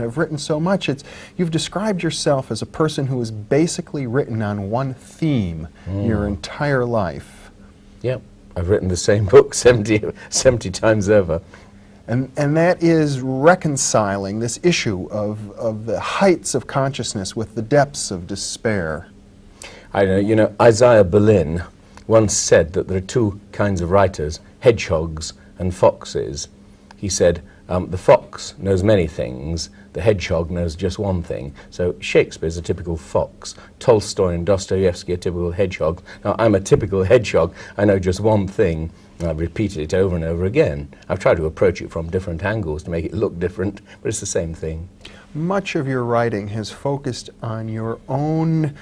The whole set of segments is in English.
have written so much. You've described yourself as a person who has basically written on one theme your entire life. Yep, I've written the same book 70 times over. And that is reconciling this issue of the heights of consciousness with the depths of despair. I know, you know, Isaiah Berlin once said that there are two kinds of writers, hedgehogs and foxes. He said, the fox knows many things, the hedgehog knows just one thing. So Shakespeare's a typical fox, Tolstoy and Dostoevsky are typical hedgehogs. Now I'm a typical hedgehog, I know just one thing, and I've repeated it over and over again. I've tried to approach it from different angles to make it look different, but it's the same thing. Much of your writing has focused on your own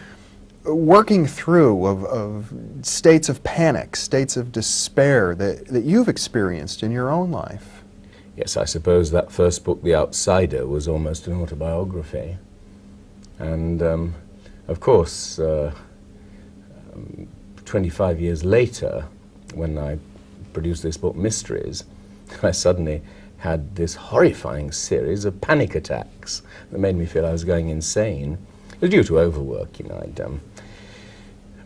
working through of states of panic, states of despair that you've experienced in your own life. Yes, I suppose that first book, The Outsider, was almost an autobiography. And of course, 25 years later, when I produced this book, Mysteries, I suddenly had this horrifying series of panic attacks that made me feel I was going insane. It was due to overwork, you know. I'd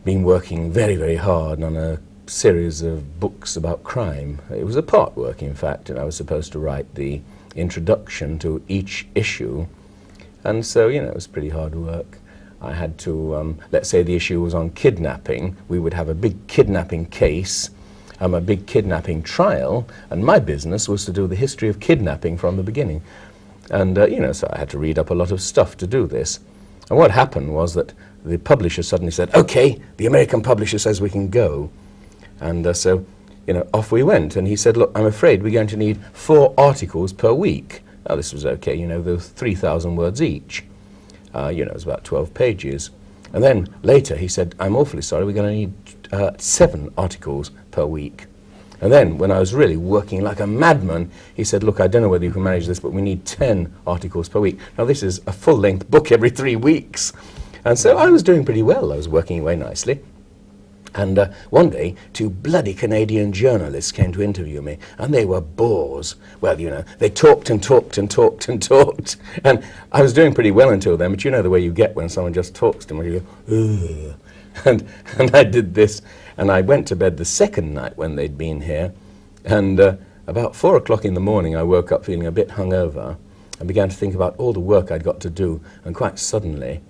been working very, very hard on a series of books about crime. It was a part work, in fact, and I was supposed to write the introduction to each issue. And so, you know, it was pretty hard work. I had to, let's say the issue was on kidnapping. We would have a big kidnapping case, a big kidnapping trial, and my business was to do the history of kidnapping from the beginning. And, you know, so I had to read up a lot of stuff to do this. And what happened was that the publisher suddenly said, okay, the American publisher says we can go. And so, you know, off we went. And he said, look, I'm afraid we're going to need 4 articles per week. Now, this was okay, you know, there were 3,000 words each. You know, it was about 12 pages. And then later he said, I'm awfully sorry, we're going to need 7 articles per week. And then, when I was really working like a madman, he said, look, I don't know whether you can manage this, but we need 10 articles per week. Now, this is a full-length book every 3 weeks. And so I was doing pretty well. I was working away nicely. And one day, 2 bloody Canadian journalists came to interview me, and they were bores. Well, you know, they talked and talked and talked and talked. And I was doing pretty well until then, but you know the way you get when someone just talks to me, you go, ugh. And I did this, and I went to bed the second night when they'd been here, and about 4 o'clock in the morning I woke up feeling a bit hungover and began to think about all the work I'd got to do, and quite suddenly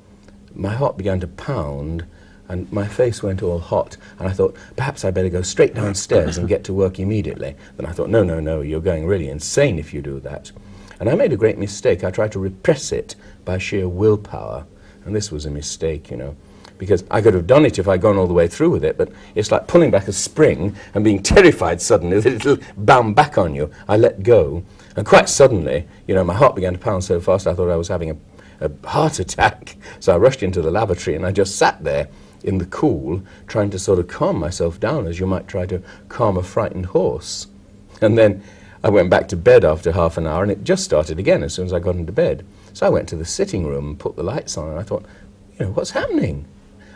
my heart began to pound and my face went all hot, and I thought, perhaps I'd better go straight downstairs and get to work immediately. Then I thought, no, no, no, you're going really insane if you do that. And I made a great mistake. I tried to repress it by sheer willpower, and this was a mistake, you know, because I could have done it if I'd gone all the way through with it, but it's like pulling back a spring and being terrified suddenly that it'll bound back on you. I let go, and quite suddenly, you know, my heart began to pound so fast I thought I was having a heart attack. So I rushed into the lavatory and I just sat there in the cool, trying to sort of calm myself down as you might try to calm a frightened horse. And then I went back to bed after half an hour, and it just started again as soon as I got into bed. So I went to the sitting room and put the lights on, and I thought, you know, what's happening?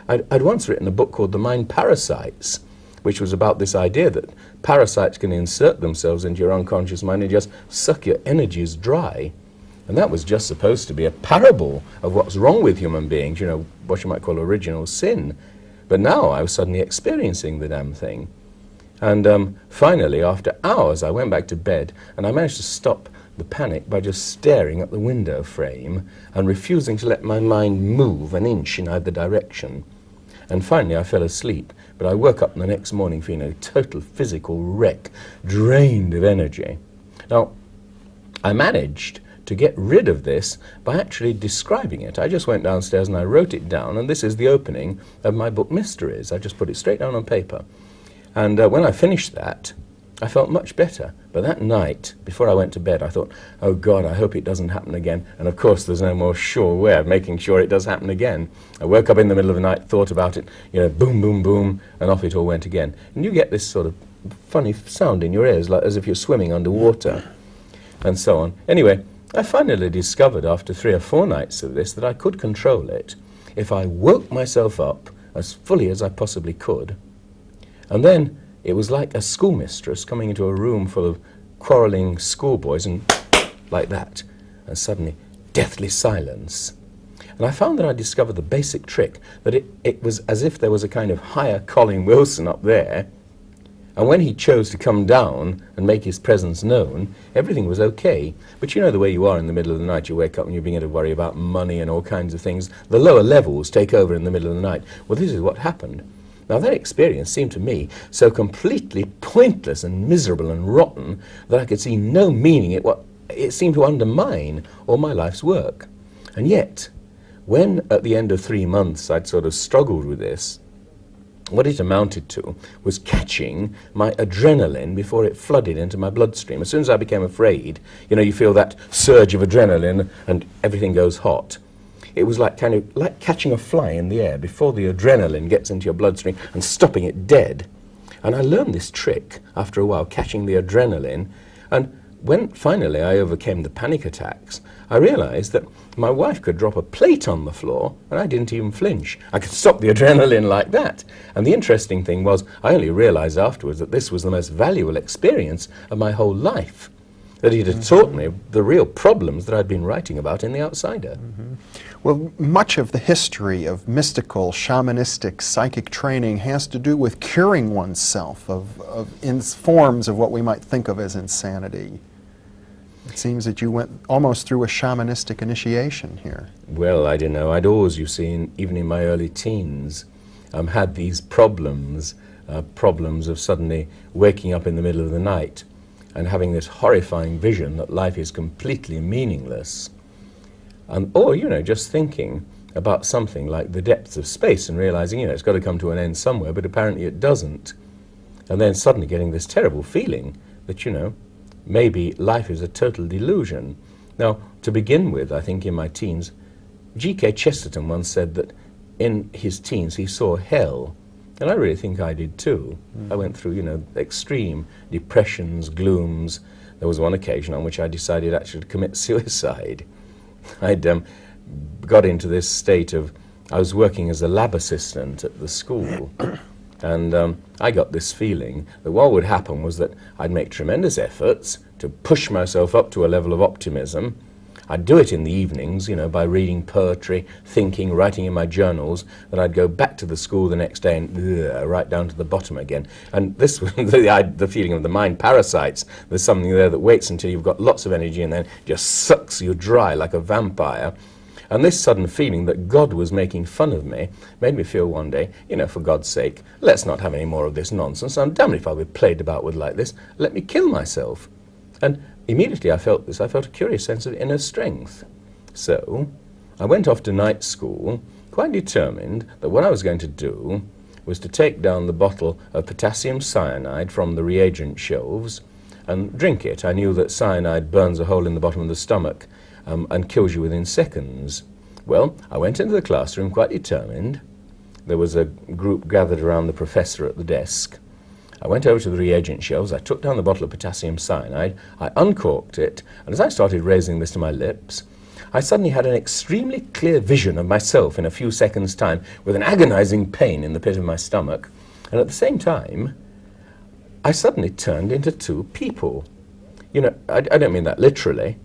I'd once written a book called The Mind Parasites, which was about this idea that parasites can insert themselves into your unconscious mind and just suck your energies dry. And that was just supposed to be a parable of what's wrong with human beings, you know, what you might call original sin. But now I was suddenly experiencing the damn thing. And finally, after hours, I went back to bed, and I managed to stop the panic by just staring at the window frame and refusing to let my mind move an inch in either direction. And finally, I fell asleep, but I woke up the next morning feeling a total physical wreck, drained of energy. Now, I managed to get rid of this by actually describing it. I just went downstairs and I wrote it down, and this is the opening of my book Mysteries. I just put it straight down on paper. And when I finished that, I felt much better. But that night, before I went to bed, I thought, oh God, I hope it doesn't happen again. And of course, there's no more sure way of making sure it does happen again. I woke up in the middle of the night, thought about it, you know, boom, boom, boom, and off it all went again. And you get this sort of funny sound in your ears, like as if you're swimming underwater, and so on. Anyway, I finally discovered after 3 or 4 nights of this that I could control it if I woke myself up as fully as I possibly could. And then it was like a schoolmistress coming into a room full of quarreling schoolboys and like that. And suddenly deathly silence. And I found that I discovered the basic trick, that it was as if there was a kind of higher Colin Wilson up there, and when he chose to come down and make his presence known, everything was okay. But you know the way you are in the middle of the night, you wake up and you begin to worry about money and all kinds of things. The lower levels take over in the middle of the night. Well, this is what happened. Now, that experience seemed to me so completely pointless and miserable and rotten that I could see no meaning in it. It seemed to undermine all my life's work. And yet, when at the end of 3 months I'd sort of struggled with this, what it amounted to was catching my adrenaline before it flooded into my bloodstream. As soon as I became afraid, you know, you feel that surge of adrenaline and everything goes hot. It was like like catching a fly in the air before the adrenaline gets into your bloodstream and stopping it dead. And I learned this trick after a while, catching the adrenaline. And when finally I overcame the panic attacks, I realized that my wife could drop a plate on the floor and I didn't even flinch. I could stop the adrenaline like that. And the interesting thing was, I only realized afterwards that this was the most valuable experience of my whole life, that it had taught me the real problems that I'd been writing about in The Outsider. Well, much of the history of mystical, shamanistic, psychic training has to do with curing oneself of forms of what we might think of as insanity. It seems that you went almost through a shamanistic initiation here. Well, I don't know. I'd always, you see, even in my early teens, had these problems of suddenly waking up in the middle of the night and having this horrifying vision that life is completely meaningless. Or, you know, just thinking about something like the depths of space and realizing, you know, it's got to come to an end somewhere, but apparently it doesn't. And then suddenly getting this terrible feeling that, you know, maybe life is a total delusion. Now, to begin with, I think in my teens, G.K. Chesterton once said that in his teens he saw hell. And I really think I did too. I went through, you know, extreme depressions, glooms. There was one occasion on which I decided actually to commit suicide. I'd got into this state of, I was working as a lab assistant at the school, and I got this feeling that what would happen was that I'd make tremendous efforts to push myself up to a level of optimism. I'd do it in the evenings, you know, by reading poetry, thinking, writing in my journals. Then I'd go back to the school the next day and right down to the bottom again. And this was the feeling of the mind parasites. There's something there that waits until you've got lots of energy and then just sucks you dry like a vampire. And this sudden feeling that God was making fun of me made me feel one day, you know, for God's sake, let's not have any more of this nonsense. I'm damned if I'll be played about with like this. Let me kill myself. And immediately I felt this. I felt a curious sense of inner strength. So I went off to night school, quite determined that what I was going to do was to take down the bottle of potassium cyanide from the reagent shelves and drink it. I knew that cyanide burns a hole in the bottom of the stomach and kills you within seconds. Well, I went into the classroom quite determined. There was a group gathered around the professor at the desk. I went over to the reagent shelves, I took down the bottle of potassium cyanide, I uncorked it, and as I started raising this to my lips, I suddenly had an extremely clear vision of myself in a few seconds' time with an agonizing pain in the pit of my stomach. And at the same time, I suddenly turned into two people. You know, I don't mean that literally,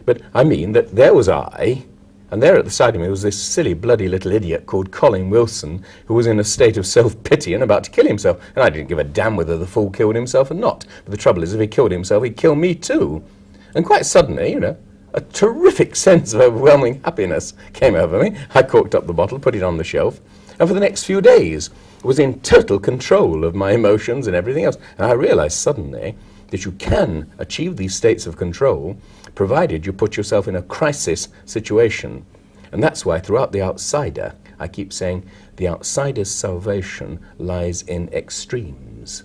but I mean that there was I, and there at the side of me was this silly, bloody little idiot called Colin Wilson, who was in a state of self-pity and about to kill himself. And I didn't give a damn whether the fool killed himself or not. But the trouble is, if he killed himself, he'd kill me too. And quite suddenly, you know, a terrific sense of overwhelming happiness came over me. I corked up the bottle, put it on the shelf, and for the next few days was in total control of my emotions and everything else. And I realized suddenly that you can achieve these states of control provided you put yourself in a crisis situation. And that's why throughout The Outsider, I keep saying the outsider's salvation lies in extremes.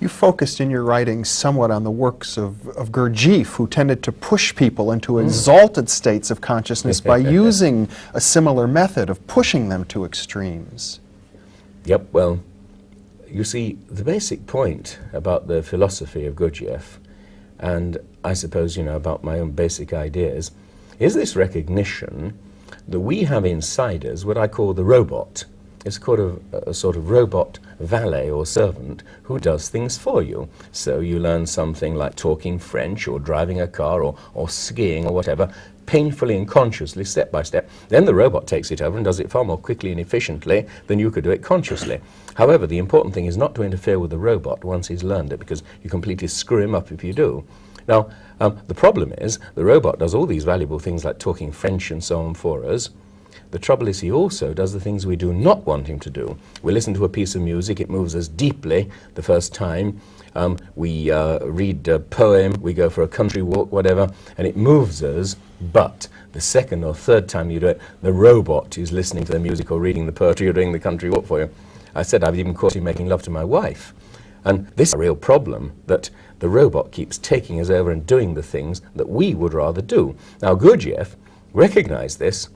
You focused in your writing somewhat on the works of Gurdjieff, who tended to push people into exalted states of consciousness by using a similar method of pushing them to extremes. Yep, well, you see, the basic point about the philosophy of Gurdjieff, and I suppose, you know, about my own basic ideas, is this recognition that we have inside us what I call the robot. It's called a sort of robot valet or servant who does things for you. So you learn something like talking French or driving a car or skiing or whatever, painfully and consciously, step by step. Then the robot takes it over and does it far more quickly and efficiently than you could do it consciously. However, the important thing is not to interfere with the robot once he's learned it, because you completely screw him up if you do. Now, the problem is the robot does all these valuable things like talking French and so on for us. The trouble is he also does the things we do not want him to do. We listen to a piece of music, it moves us deeply the first time. We read a poem, we go for a country walk, whatever, and it moves us. But the second or third time you do it, the robot is listening to the music or reading the poetry or doing the country walk for you. I said I've even caught him making love to my wife. And this is a real problem, that the robot keeps taking us over and doing the things that we would rather do. Now Gurdjieff recognized this.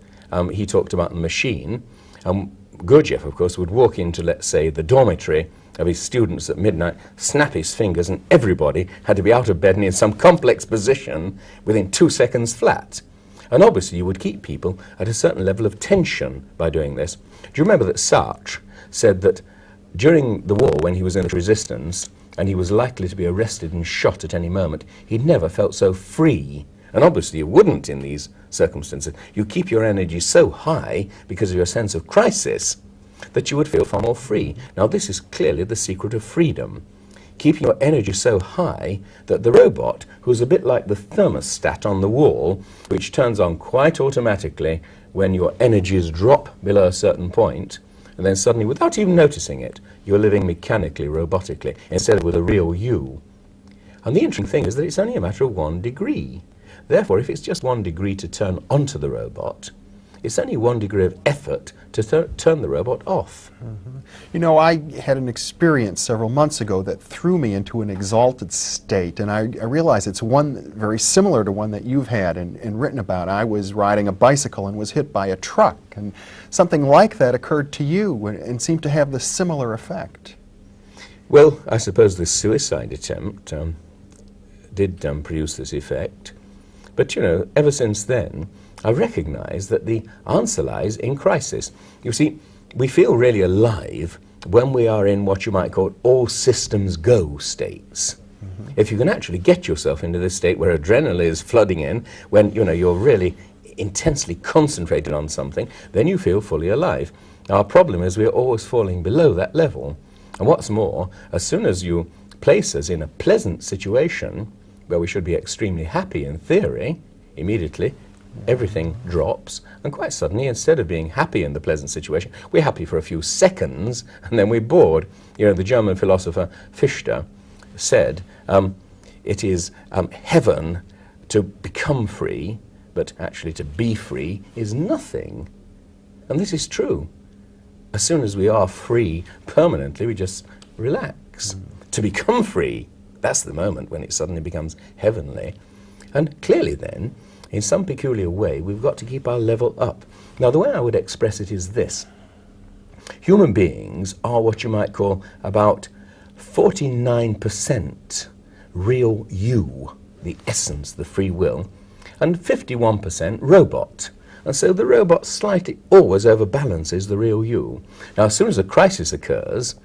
He talked about the machine. Gurdjieff, of course, would walk into, let's say, the dormitory of his students at midnight, snap his fingers, and everybody had to be out of bed and in some complex position within 2 seconds flat. And obviously you would keep people at a certain level of tension by doing this. Do you remember that Sartre said that during the war, when he was in the resistance and he was likely to be arrested and shot at any moment, he'd never felt so free. And obviously you wouldn't in these circumstances. You keep your energy so high because of your sense of crisis that you would feel far more free. Now this is clearly the secret of freedom. Keeping your energy so high that the robot, who's a bit like the thermostat on the wall, which turns on quite automatically when your energies drop below a certain point, and then suddenly, without even noticing it, you're living mechanically, robotically, instead of with a real you. And the interesting thing is that it's only a matter of 1 degree. Therefore, if it's just 1 degree to turn onto the robot, it's only 1 degree of effort to turn the robot off. Mm-hmm. You know, I had an experience several months ago that threw me into an exalted state, and I realized it's one very similar to one that you've had and written about. I was riding a bicycle and was hit by a truck, and something like that occurred to you and seemed to have the similar effect. Well, I suppose the suicide attempt did produce this effect. But, you know, ever since then, I recognize that the answer lies in crisis. You see, we feel really alive when we are in what you might call all systems go states. Mm-hmm. If you can actually get yourself into this state where adrenaline is flooding in, when, you know, you're really intensely concentrated on something, then you feel fully alive. Our problem is we're always falling below that level. And what's more, as soon as you place us in a pleasant situation where we should be extremely happy in theory, immediately everything drops, and quite suddenly, instead of being happy in the pleasant situation, we're happy for a few seconds, and then we're bored. You know, the German philosopher Fichte said, it is heaven to become free, but actually to be free is nothing. And this is true. As soon as we are free permanently, we just relax. To become free, that's the moment when it suddenly becomes heavenly. And clearly then, in some peculiar way, we've got to keep our level up. Now, the way I would express it is this. Human beings are what you might call about 49% real you, the essence, the free will, and 51% robot. And so the robot slightly always overbalances the real you. Now, as soon as a crisis occurs,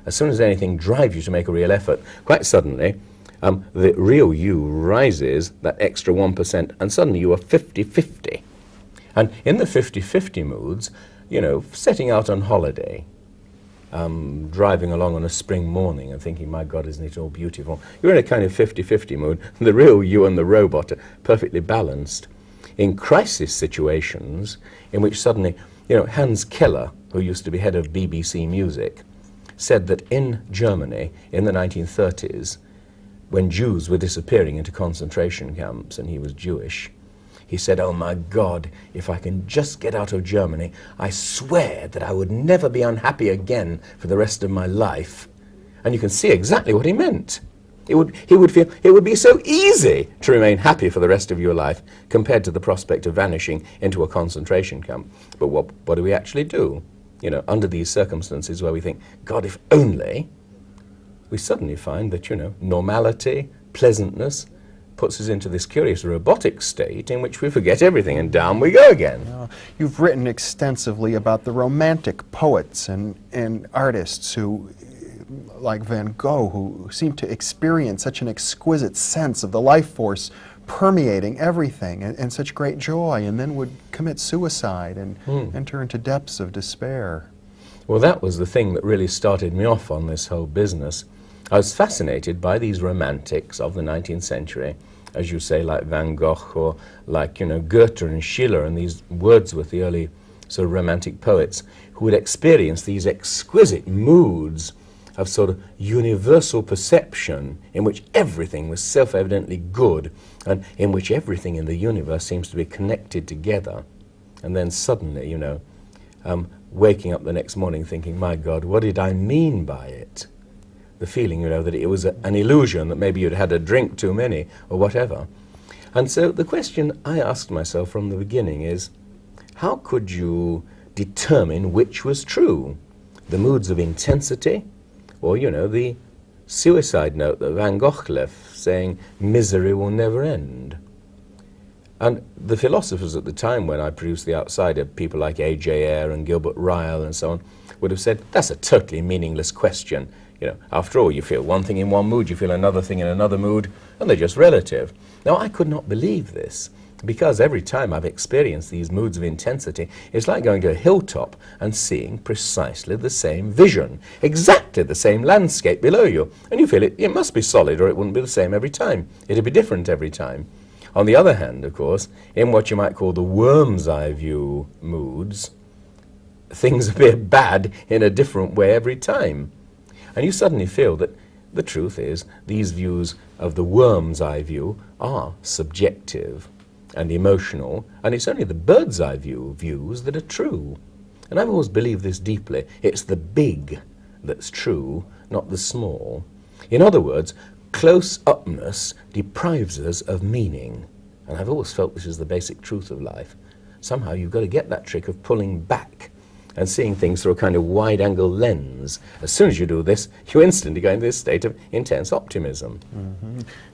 as soon as anything drives you to make a real effort, quite suddenly, the real you rises that extra 1%, and suddenly you are 50-50. And in the 50-50 moods, you know, setting out on holiday, driving along on a spring morning and thinking, my God, isn't it all beautiful? You're in a kind of 50-50 mood. The real you and the robot are perfectly balanced. In crisis situations, in which suddenly, you know, Hans Keller, who used to be head of BBC Music, said that in Germany in the 1930s, when Jews were disappearing into concentration camps, and he was Jewish, he said, oh my God, if I can just get out of Germany, I swear that I would never be unhappy again for the rest of my life. And you can see exactly what he meant. He would feel it would be so easy to remain happy for the rest of your life compared to the prospect of vanishing into a concentration camp. But what do we actually do? You know, under these circumstances where we think, God, if only, we suddenly find that, you know, normality, pleasantness, puts us into this curious robotic state in which we forget everything and down we go again. You've written extensively about the romantic poets and artists who, like Van Gogh, who seem to experience such an exquisite sense of the life force permeating everything and such great joy, and then would commit suicide and enter into depths of despair. Well, that was the thing that really started me off on this whole business. I was fascinated by these romantics of the 19th century, as you say, like Van Gogh or like, Goethe and Schiller and these Wordsworth, the early sort of romantic poets, who would experience these exquisite moods of sort of universal perception in which everything was self-evidently good and in which everything in the universe seems to be connected together. And then suddenly, waking up the next morning thinking, my God, what did I mean by it? The feeling, that it was an illusion, that maybe you'd had a drink too many or whatever. And so the question I asked myself from the beginning is, how could you determine which was true? The moods of intensity, or, the suicide note that Van Gogh left saying, misery will never end. And the philosophers at the time when I produced The Outsider, people like A.J. Ayer and Gilbert Ryle and so on, would have said, that's a totally meaningless question. After all, you feel one thing in one mood, you feel another thing in another mood, and they're just relative. Now, I could not believe this, because every time I've experienced these moods of intensity, it's like going to a hilltop and seeing precisely the same vision, exactly the same landscape below you, and you feel it must be solid or it wouldn't be the same every time. It'd be different every time. On the other hand, of course, in what you might call the worm's eye view moods, things appear bad in a different way every time. And you suddenly feel that the truth is these views of the worm's eye view are subjective and emotional, and it's only the bird's eye views that are true. And I've always believed this deeply. It's the big that's true, not the small. In other words, close-upness deprives us of meaning. And I've always felt this is the basic truth of life. Somehow you've got to get that trick of pulling back and seeing things through a kind of wide-angle lens. As soon as you do this, you instantly go into this state of intense optimism.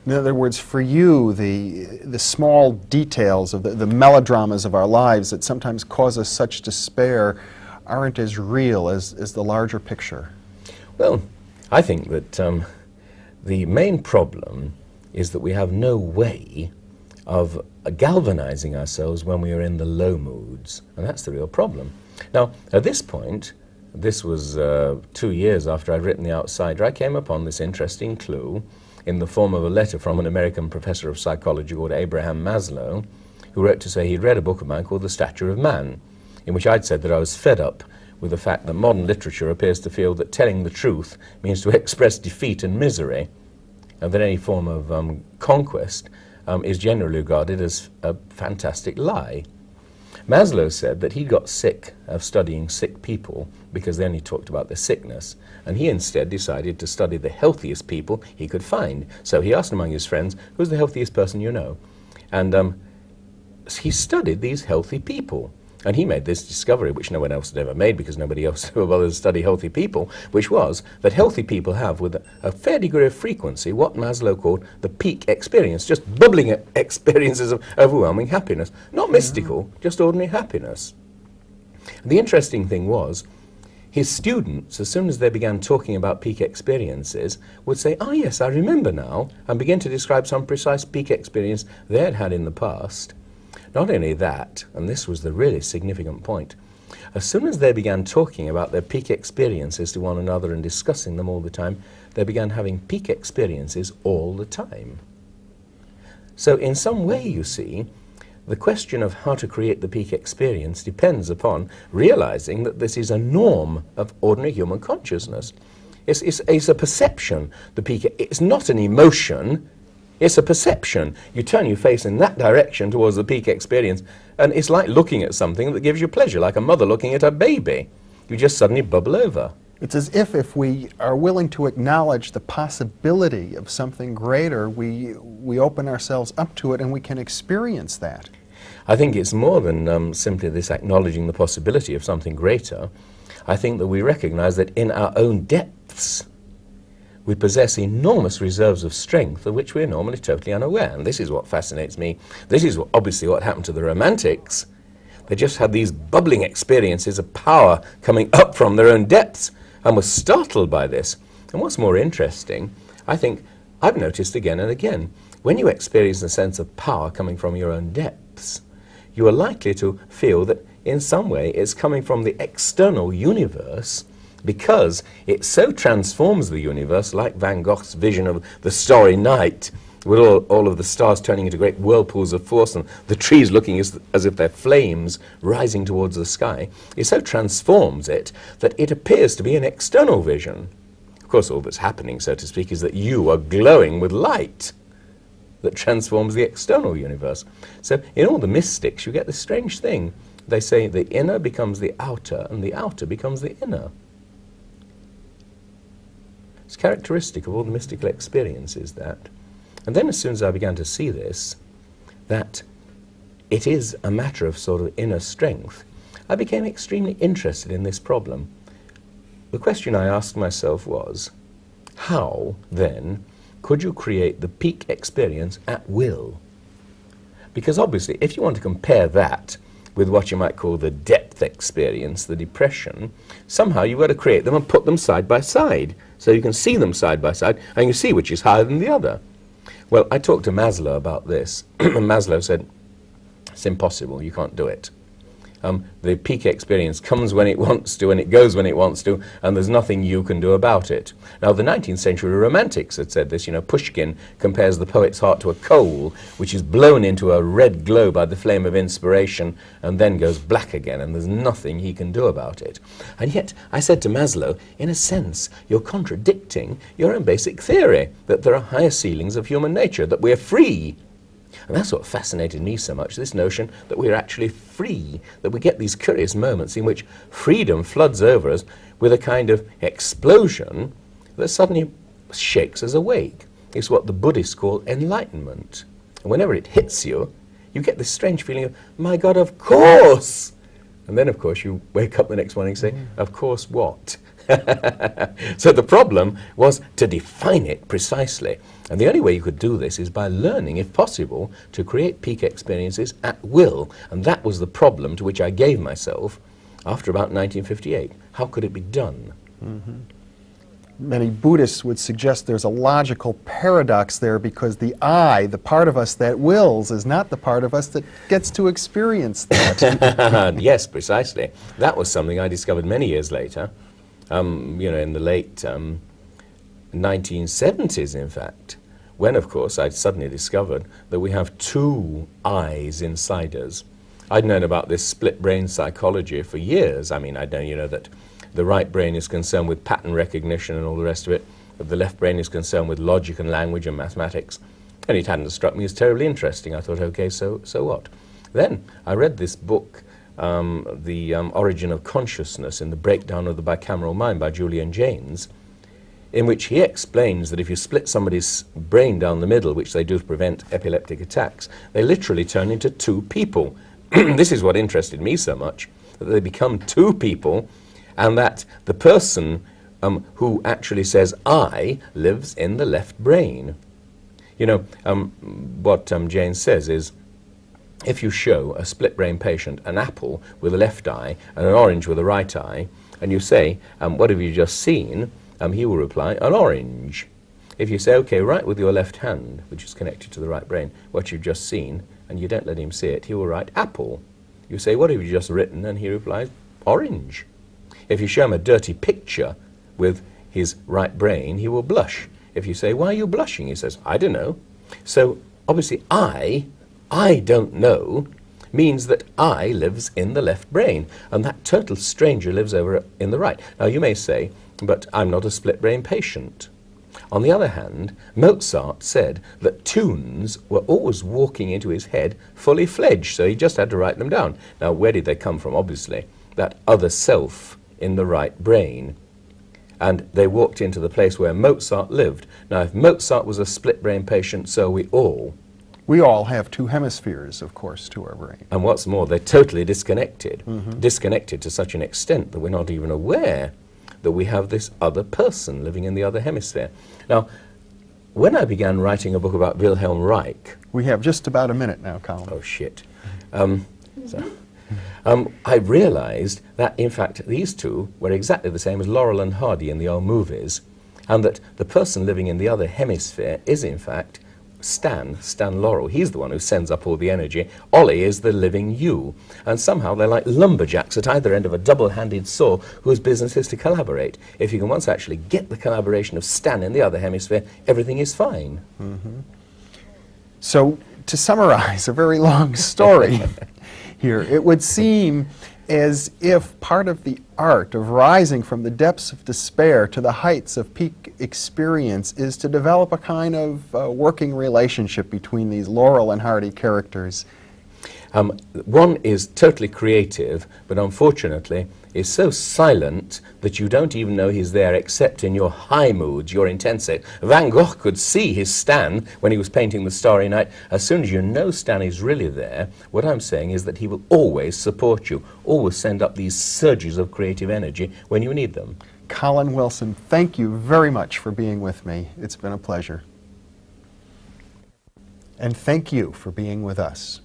In other words, for you, the small details of the melodramas of our lives that sometimes cause us such despair aren't as real as the larger picture. Well, I think that the main problem is that we have no way of galvanizing ourselves when we are in the low moods, and that's the real problem. Now, at this point, this was 2 years after I'd written The Outsider, I came upon this interesting clue in the form of a letter from an American professor of psychology called Abraham Maslow, who wrote to say he'd read a book of mine called The Stature of Man, in which I'd said that I was fed up with the fact that modern literature appears to feel that telling the truth means to express defeat and misery, and that any form of conquest is generally regarded as a fantastic lie. Maslow said that he got sick of studying sick people because they only talked about their sickness, and he instead decided to study the healthiest people he could find. So he asked among his friends, who's the healthiest person you know? And he studied these healthy people. And he made this discovery, which no one else had ever made because nobody else ever bothered to study healthy people, which was that healthy people have, with a fair degree of frequency, what Maslow called the peak experience, just bubbling experiences of overwhelming happiness. Not mystical, just ordinary happiness. And the interesting thing was, his students, as soon as they began talking about peak experiences, would say, "Ah, yes, I remember now," and begin to describe some precise peak experience they had had in the past. Not only that, and this was the really significant point, as soon as they began talking about their peak experiences to one another and discussing them all the time, they began having peak experiences all the time. So in some way, you see, the question of how to create the peak experience depends upon realizing that this is a norm of ordinary human consciousness. It's a perception, the peak. It's not an emotion. It's a perception. You turn your face in that direction towards the peak experience, and it's like looking at something that gives you pleasure, like a mother looking at her baby. You just suddenly bubble over. It's as if we are willing to acknowledge the possibility of something greater, we open ourselves up to it and we can experience that. I think it's more than simply this acknowledging the possibility of something greater. I think that we recognize that in our own depths, we possess enormous reserves of strength of which we're normally totally unaware. And this is what fascinates me. This is obviously what happened to the Romantics. They just had these bubbling experiences of power coming up from their own depths and were startled by this. And what's more interesting, I think I've noticed again and again, when you experience a sense of power coming from your own depths, you are likely to feel that in some way it's coming from the external universe, because it so transforms the universe, like Van Gogh's vision of the starry night, with all of the stars turning into great whirlpools of force and the trees looking as if they're flames rising towards the sky. It so transforms it that it appears to be an external vision. Of course, all that's happening, so to speak, is that you are glowing with light that transforms the external universe. So in all the mystics, you get this strange thing. They say the inner becomes the outer, and the outer becomes the inner. It's characteristic of all the mystical experiences, that. And then as soon as I began to see this, that it is a matter of sort of inner strength, I became extremely interested in this problem. The question I asked myself was, how, then, could you create the peak experience at will? Because obviously, if you want to compare that with what you might call the depth experience, the depression, somehow you've got to create them and put them side by side, so you can see them side by side, and you see which is higher than the other. Well, I talked to Maslow about this, and Maslow said, it's impossible, you can't do it. The peak experience comes when it wants to, and it goes when it wants to, and there's nothing you can do about it. Now, the 19th century Romantics had said this. You know, Pushkin compares the poet's heart to a coal, which is blown into a red glow by the flame of inspiration, and then goes black again, and there's nothing he can do about it. And yet, I said to Maslow, in a sense, you're contradicting your own basic theory, that there are higher ceilings of human nature, that we're free. And that's what fascinated me so much, this notion that we're actually free, that we get these curious moments in which freedom floods over us with a kind of explosion that suddenly shakes us awake. It's what the Buddhists call enlightenment. And whenever it hits you, you get this strange feeling of, my God, of course! And then, of course, you wake up the next morning and say, of course what? So the problem was to define it precisely. And the only way you could do this is by learning, if possible, to create peak experiences at will. And that was the problem to which I gave myself after about 1958. How could it be done? Mm-hmm. Many Buddhists would suggest there's a logical paradox there, because the I, the part of us that wills, is not the part of us that gets to experience that. Yes, precisely. That was something I discovered many years later. You know, in the late 1970s, in fact, when, of course, I suddenly discovered that we have two eyes inside us. I'd known about this split brain psychology for years. I mean, I'd known, you know, that the right brain is concerned with pattern recognition and all the rest of it, that the left brain is concerned with logic and language and mathematics. And it hadn't struck me as terribly interesting. I thought, okay, so what? Then I read this book, The Origin of Consciousness in the Breakdown of the Bicameral Mind by Julian Jaynes, in which he explains that if you split somebody's brain down the middle, which they do to prevent epileptic attacks, they literally turn into two people. This is what interested me so much, that they become two people, and that the person who actually says I lives in the left brain. You know, what Jaynes says is, if you show a split brain patient an apple with a left eye and an orange with a right eye, and you say, what have you just seen? He will reply, an orange. If you say, okay, write with your left hand, which is connected to the right brain, what you've just seen, and you don't let him see it, he will write apple. You say, what have you just written? And he replies, orange. If you show him a dirty picture with his right brain, he will blush. If you say, why are you blushing? He says, I don't know. So obviously I don't know, means that I lives in the left brain, and that total stranger lives over in the right. Now you may say, but I'm not a split brain patient. On the other hand, Mozart said that tunes were always walking into his head fully fledged, so he just had to write them down. Now where did they come from? Obviously, that other self in the right brain. And they walked into the place where Mozart lived. Now if Mozart was a split brain patient, so we all. We all have two hemispheres, of course, to our brain. And what's more, they're totally disconnected. Disconnected to such an extent that we're not even aware that we have this other person living in the other hemisphere. Now, when I began writing a book about Wilhelm Reich, We have just about a minute now, Colin. oh shit, I realized that in fact these two were exactly the same as Laurel and Hardy in the old movies, and that the person living in the other hemisphere is in fact Stan Laurel. He's the one who sends up all the energy. Ollie is the living you. And somehow they're like lumberjacks at either end of a double-handed saw whose business is to collaborate. If you can once actually get the collaboration of Stan in the other hemisphere, everything is fine. Mm-hmm. So, to summarize a very long story here, it would seem as if part of the art of rising from the depths of despair to the heights of peak experience is to develop a kind of working relationship between these Laurel and Hardy characters. One is totally creative, but unfortunately is so silent that you don't even know he's there except in your high moods, your intense state. Van Gogh could see his Stan when he was painting the Starry Night. As soon as you know Stan is really there, what I'm saying is that he will always support you, always send up these surges of creative energy when you need them. Colin Wilson, thank you very much for being with me. It's been a pleasure. And thank you for being with us.